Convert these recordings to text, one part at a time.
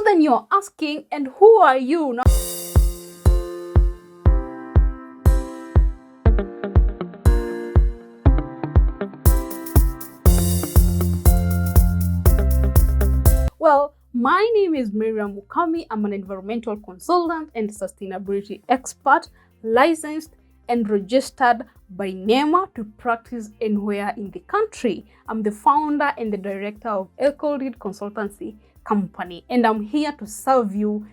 So then you're asking, and who are you now? Well, my name is Mukami. I'm an environmental consultant and sustainability expert, licensed and registered by NEMA to practice anywhere in the country. I'm the founder and the director of Ecodeed Consultancy Company, and I'm here to serve your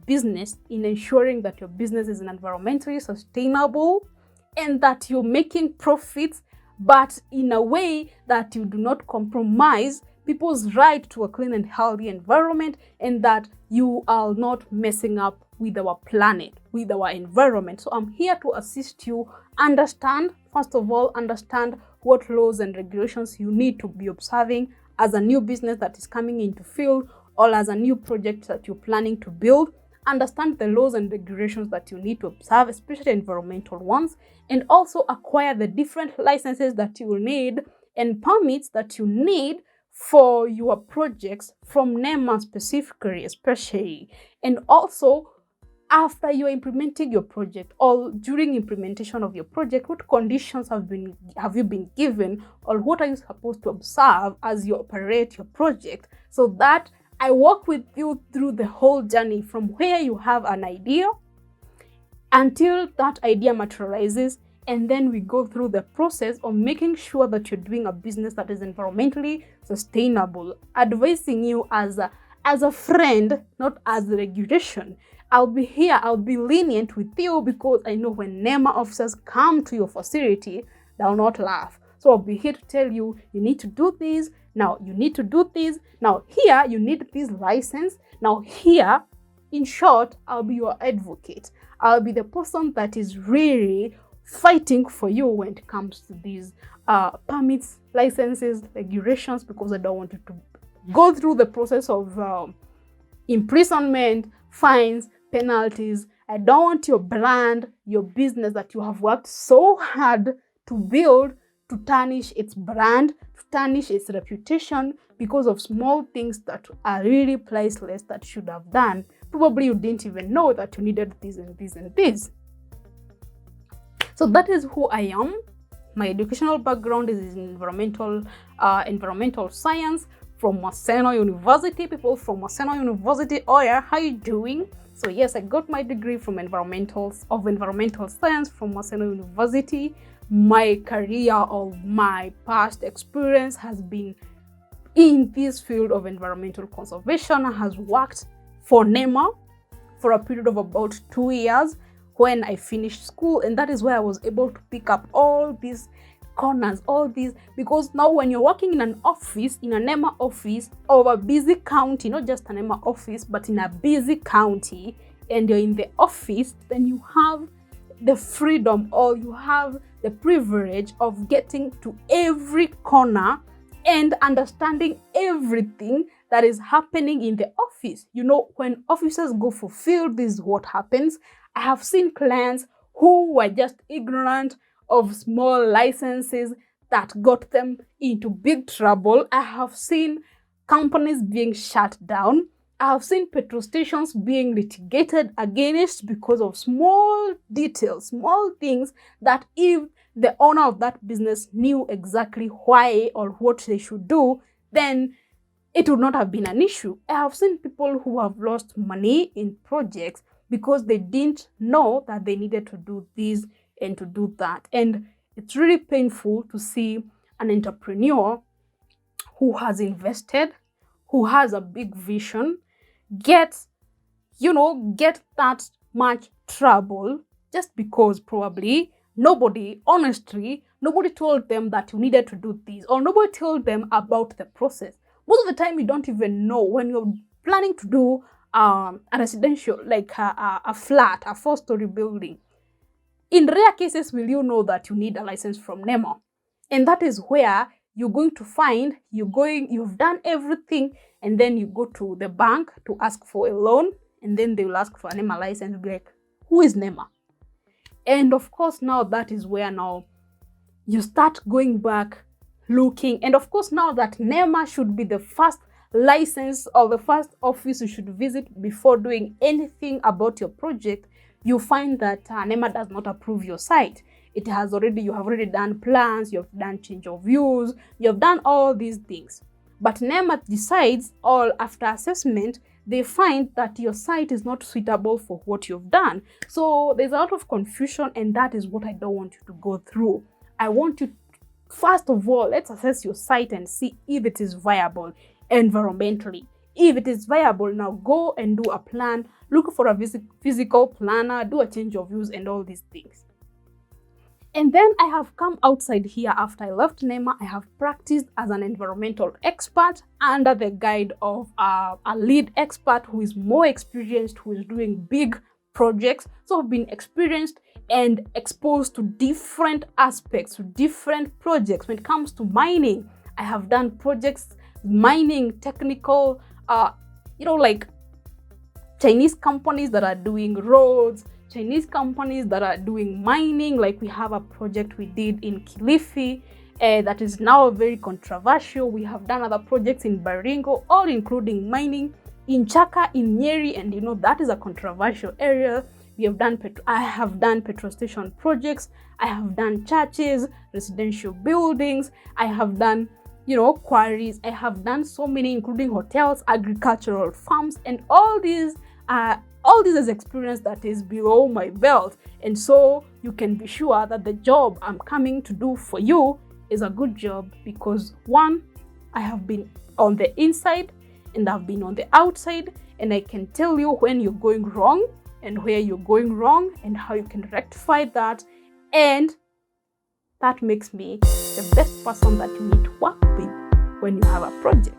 business in ensuring that your business is environmentally sustainable and that you're making profits, but in a way that you do not compromise people's right to a clean and healthy environment, and that you are not messing up with our planet, with our environment. So I'm here to assist you first of all, understand what laws and regulations you need to be observing as a new business that is coming into field, or as a new project that you're planning to build. Understand the laws and regulations that you need to observe, especially environmental ones, and also acquire the different licenses that you will need and permits that you need for your projects from NEMA specifically, especially. And also, after you're implementing your project, or during implementation of your project, what conditions have you been given, or what are you supposed to observe as you operate your project, so that I work with you through the whole journey from where you have an idea until that idea materializes. And then we go through the process of making sure that you're doing a business that is environmentally sustainable, advising you as a friend, not as a regulation. I'll be here, I'll be lenient with you, because I know when NEMA officers come to your facility, they'll not laugh. So I'll be here to tell you, you need to do this, now you need to do this, now here you need this license, now here, in short, I'll be your advocate. I'll be the person that is really fighting for you when it comes to these permits, licenses, regulations, because I don't want you to go through the process of imprisonment, fines, penalties. I don't want your brand, your business that you have worked so hard to build, to tarnish its brand, to tarnish its reputation because of small things that are really priceless that you should have done. Probably you didn't even know that you needed this and this and this. So that is who I am. My educational background is in environmental science from Maseno University. People from Maseno University, oh yeah, how you doing? So yes, I got my degree from environmental science from Maseno University. My career, of my past experience has been in this field of environmental conservation. I has worked for NEMA for a period of about 2 years when I finished school, and that is where I was able to pick up all these corners, all these, because now when you're working in an office, in a NEMA office of a busy county, not just a NEMA office, but in a busy county, and you're in the office, then you have the freedom, or you have the privilege of getting to every corner and understanding everything that is happening in the office. You know, when officers go for field, this is what happens. I have seen clients who were just ignorant of small licenses that got them into big trouble. I have seen companies being shut down. I have seen petrol stations being litigated against because of small details, small things that if the owner of that business knew exactly why or what they should do, then it would not have been an issue. I have seen people who have lost money in projects because they didn't know that they needed to do this and to do that. And it's really painful to see an entrepreneur who has invested, who has a big vision, get that much trouble just because probably nobody told them that you needed to do this, or nobody told them about the process. Most of the time, you don't even know when you're planning to do a residential, like a flat, a 4-story building. In rare cases, will you know that you need a license from NEMA? And that is where you're going to find you've done everything, and then you go to the bank to ask for a loan, and then they will ask for a NEMA license. You'll be like, who is NEMA? And of course, now that is where now you start going back looking. And of course, now that NEMA should be the first license or the first office you should visit before doing anything about your project, you find that NEMA does not approve your site. You have already done plans, you have done change of views, you have done all these things. But NEMA decides, all after assessment, they find that your site is not suitable for what you've done. So there's a lot of confusion, and that is what I don't want you to go through. I want you, first of all, let's assess your site and see if it is viable environmentally. If it is viable, now go and do a plan, look for a physical planner, do a change of views and all these things. And then I have come outside here after I left NEMA. I have practiced as an environmental expert under the guide of a lead expert who is more experienced, who is doing big projects. So I've been experienced and exposed to different aspects, to different projects. When it comes to mining, I have done projects, mining, technical, like Chinese companies that are doing roads, Chinese companies that are doing mining, like we have a project we did in Kilifi that is now very controversial. We have done other projects in Baringo, all including mining, in Chaka, in Nyeri, and that is a controversial area. I have done petrol station projects, I have done churches, residential buildings, I have done quarries, I have done so many, including hotels, agricultural farms, and all these is experience that is below my belt. And so you can be sure that the job I'm coming to do for you is a good job, because one, I have been on the inside and I've been on the outside, and I can tell you when you're going wrong and where you're going wrong and how you can rectify that. And that makes me the best person that you need to work with when you have a project.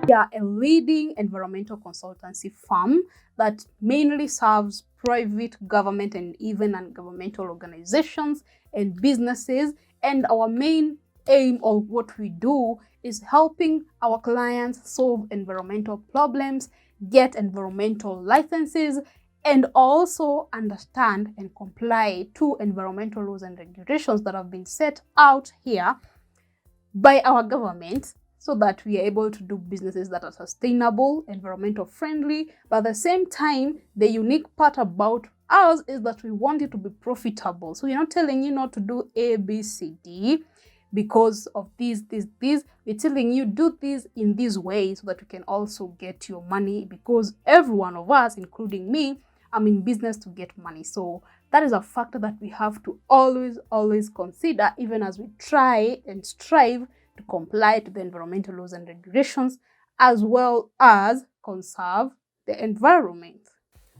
We are a leading environmental consultancy firm that mainly serves private, government, and even non-governmental organizations and businesses. And our main aim of what we do is helping our clients solve environmental problems, get environmental licenses, and also understand and comply to environmental laws and regulations that have been set out here by our government, so that we are able to do businesses that are sustainable, environmental friendly. But at the same time, the unique part about us is that we want it to be profitable. So we're not telling you not to do A, B, C, D because of this. We're telling you do this in this way so that you can also get your money, because every one of us, including me, I'm in business to get money. So that is a factor that we have to always consider, even as we try and strive to comply to the environmental laws and regulations, as well as conserve the environment.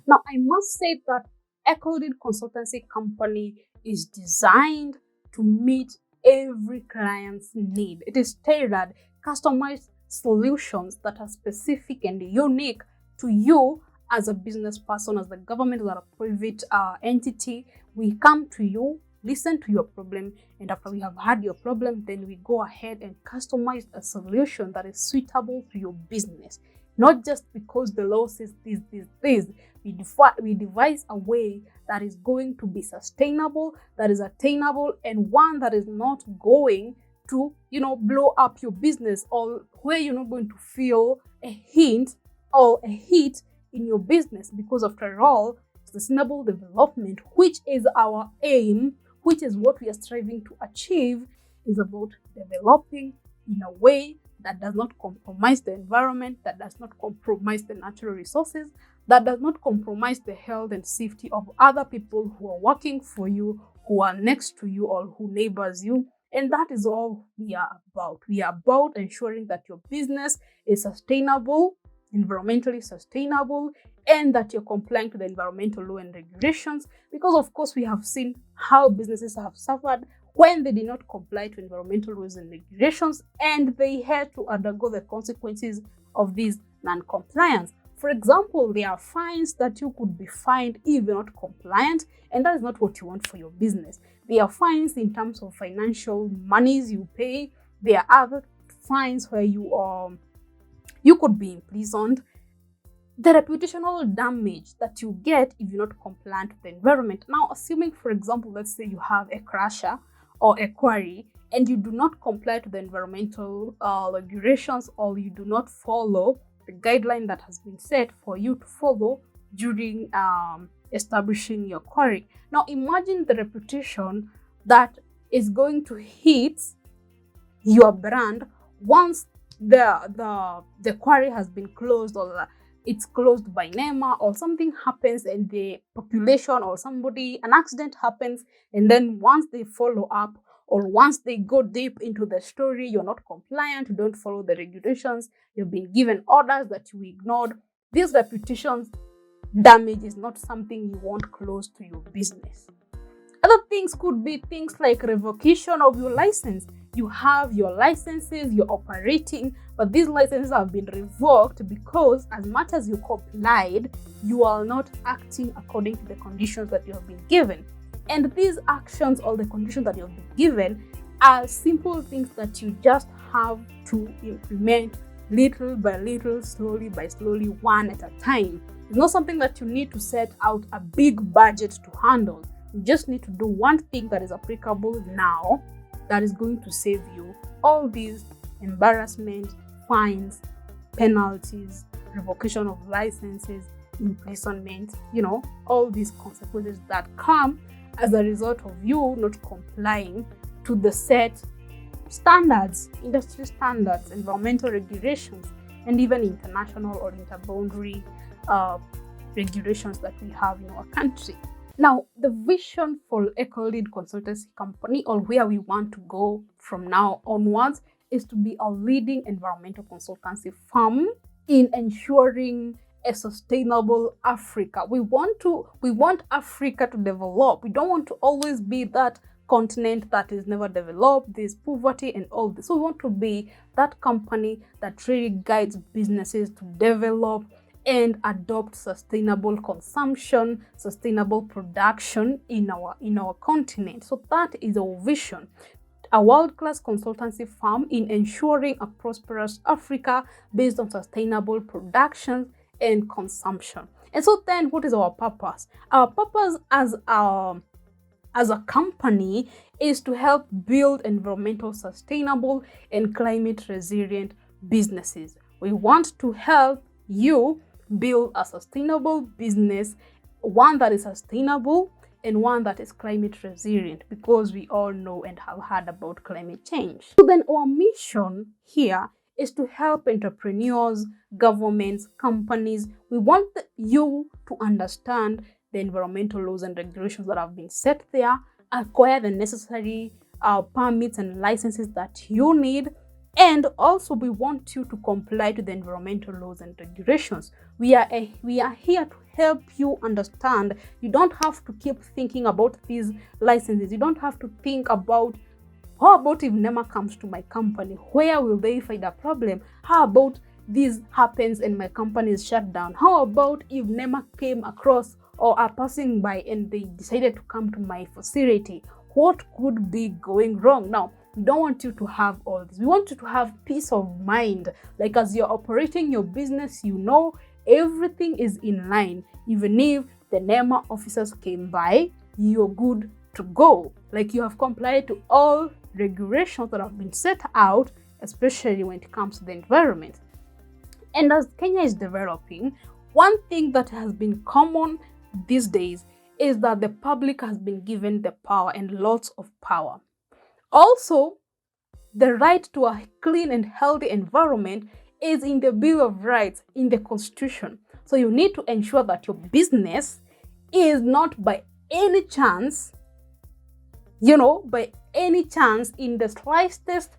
Now, I must say that Ecodeed Consultancy Company is designed to meet every client's need. It is tailored, customized solutions that are specific and unique to you as a business person, as the government, or a private entity. We come to you, listen to your problem, and after we have had your problem, then we go ahead and customize a solution that is suitable to your business. Not just because the law says this. We devise a way that is going to be sustainable, that is attainable, and one that is not going to, blow up your business, or where you're not going to feel a hint or a hit in your business. Because after all, sustainable development, which is our aim, which is what we are striving to achieve, is about developing in a way that does not compromise the environment, that does not compromise the natural resources, that does not compromise the health and safety of other people who are working for you, who are next to you, or who neighbors you. And that is all we are about. We are about ensuring that your business is sustainable, environmentally sustainable, and that you're complying to the environmental law and regulations. Because of course we have seen how businesses have suffered when they did not comply to environmental laws and regulations, and they had to undergo the consequences of these non-compliance. For example, there are fines that you could be fined if you're not compliant, and that is not what you want for your business. There are fines in terms of financial monies you pay. There are other fines where you could be imprisoned. The reputational damage that you get if you're not compliant with the environment. Now, assuming, for example, let's say you have a crusher or a quarry, and you do not comply to the environmental regulations, or you do not follow the guideline that has been set for you to follow during establishing your quarry. Now imagine the reputation that is going to hit your brand once the quarry has been closed, or it's closed by NEMA, or something happens and the population or an accident happens, and then once they follow up, or once they go deep into the story, you're not compliant, you don't follow the regulations, you've been given orders that you ignored. This reputation damage is not something you want close to your business. Other things could be things like revocation of your license. You have your licenses, you're operating, but these licenses have been revoked because as much as you complied, you are not acting according to the conditions that you have been given. And these actions or the conditions that you have been given are simple things that you just have to implement little by little, slowly by slowly, one at a time. It's not something that you need to set out a big budget to handle. You just need to do one thing that is applicable now, that is going to save you all these embarrassment, fines, penalties, revocation of licenses, imprisonment, all these consequences that come as a result of you not complying to the set standards, industry standards, environmental regulations, and even international or interboundary regulations that we have in our country. Now, the vision for Ecodeed Consultancy Company, or where we want to go from now onwards, is to be a leading environmental consultancy firm in ensuring a sustainable Africa. We want Africa to develop. We don't want to always be that continent that is never developed, there's poverty and all this. So we want to be that company that really guides businesses to develop and adopt sustainable consumption, sustainable production in our continent. So that is our vision. A world-class consultancy firm in ensuring a prosperous Africa based on sustainable production and consumption. And so then what is our purpose? Our purpose as a company is to help build environmental sustainable and climate resilient businesses. We want to help you build a sustainable business, one that is sustainable and one that is climate resilient, because we all know and have heard about climate change. So then our mission here is to help entrepreneurs, governments, companies. We want you to understand the environmental laws and regulations that have been set there, acquire the necessary permits and licenses that you need, and also we want you to comply to the environmental laws and regulations. We are here to help you understand. You don't have to keep thinking about these licenses. You don't have to think about, how about if NEMA comes to my company? Where will they find a problem? How about this happens and my company is shut down? How about if NEMA came across or are passing by and they decided to come to my facility? What could be going wrong? Now, we don't want you to have all this. We want you to have peace of mind. Like as you're operating your business, everything is in line. Even if the NEMA officers came by, you're good to go. Like you have complied to all regulations that have been set out, especially when it comes to the environment. And as Kenya is developing, one thing that has been common these days is that the public has been given the power, and lots of power. Also, the right to a clean and healthy environment is in the Bill of Rights, in the Constitution. So you need to ensure that your business is not by any chance, in the slightest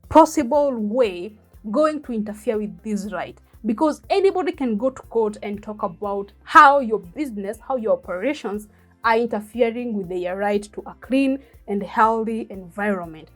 possible way going to interfere with this right. Because anybody can go to court and talk about how your business, how your operations are interfering with their right to a clean and healthy environment.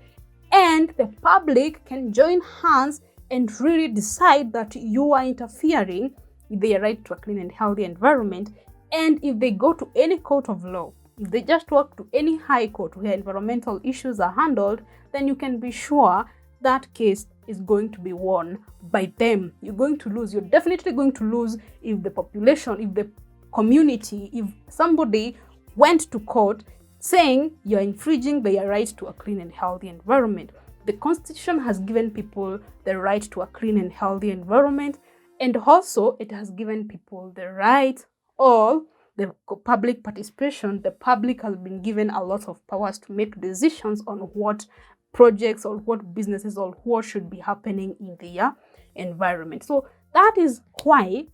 And the public can join hands and really decide that you are interfering with their right to a clean and healthy environment. And if they go to any court of law, if they just walk to any high court where environmental issues are handled, then you can be sure that case is going to be won by them. You're going to lose. You're definitely going to lose if the population, if the community, if somebody went to court saying you're infringing their right to a clean and healthy environment. The Constitution has given people the right to a clean and healthy environment, and also it has given people the right or the public participation. The public has been given a lot of powers to make decisions on what projects or what businesses or what should be happening in their environment. So that is why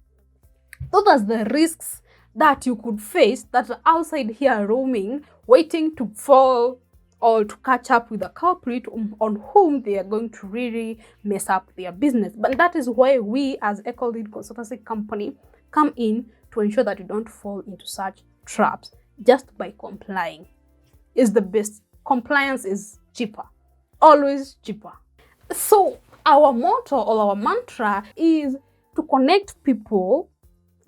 those are the risks that you could face that are outside here roaming, waiting to fall or to catch up with a culprit on whom they are going to really mess up their business. But that is why we as Ecodeed Consultancy Company come in to ensure that you don't fall into such traps just by complying. Is the best. Compliance is cheaper. Always cheaper. So our motto or our mantra is to connect people,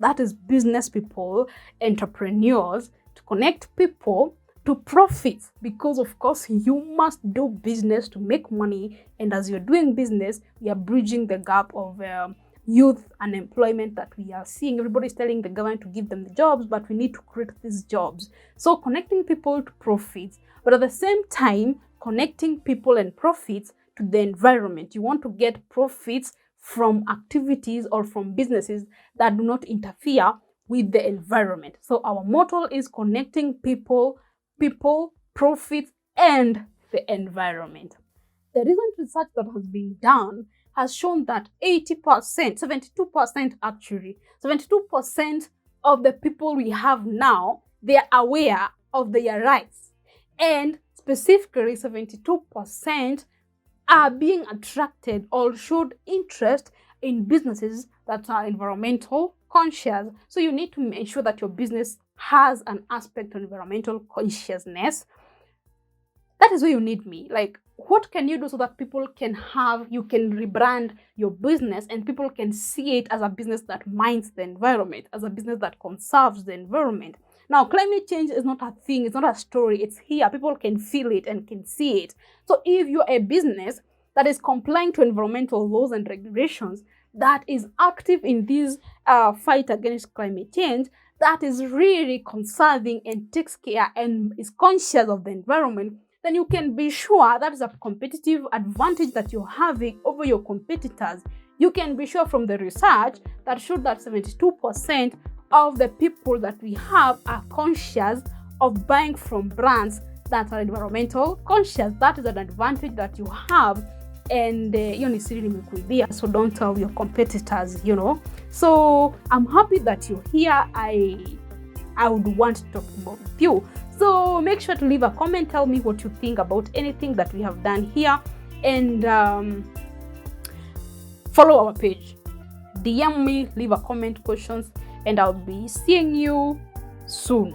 that is business people, entrepreneurs, to connect people to profit, because of course you must do business to make money, and as you're doing business, we are bridging the gap of youth unemployment that we are seeing. Everybody's telling the government to give them the jobs, but we need to create these jobs. So connecting people to profits, but at the same time connecting people and profits to the environment. You want to get profits from activities or from businesses that do not interfere with the environment. So our motto is connecting people, profits, and the environment. The recent research that has been done has shown that 72% actually, 72% of the people we have now, they are aware of their rights. And specifically 72% are being attracted or showed interest in businesses that are environmental conscious. So you need to make sure that your business has an aspect of environmental consciousness. That is where you need me. Like, what can you do so that people can you can rebrand your business and people can see it as a business that minds the environment, as a business that conserves the environment. Now, climate change is not a thing, it's not a story, it's here. People can feel it and can see it. So if you're a business that is complying to environmental laws and regulations, that is active in this fight against climate change, that is really conserving and takes care and is conscious of the environment, then you can be sure that is a competitive advantage that you're having over your competitors. You can be sure from the research that showed that 72% of the people that we have are conscious of buying from brands that are environmental conscious. That is an advantage that you have, and so don't tell your competitors, So I'm happy that you're here. I would want to talk about with you. So make sure to leave a comment, tell me what you think about anything that we have done here, and follow our page, DM me, leave a comment, questions, and I'll be seeing you soon.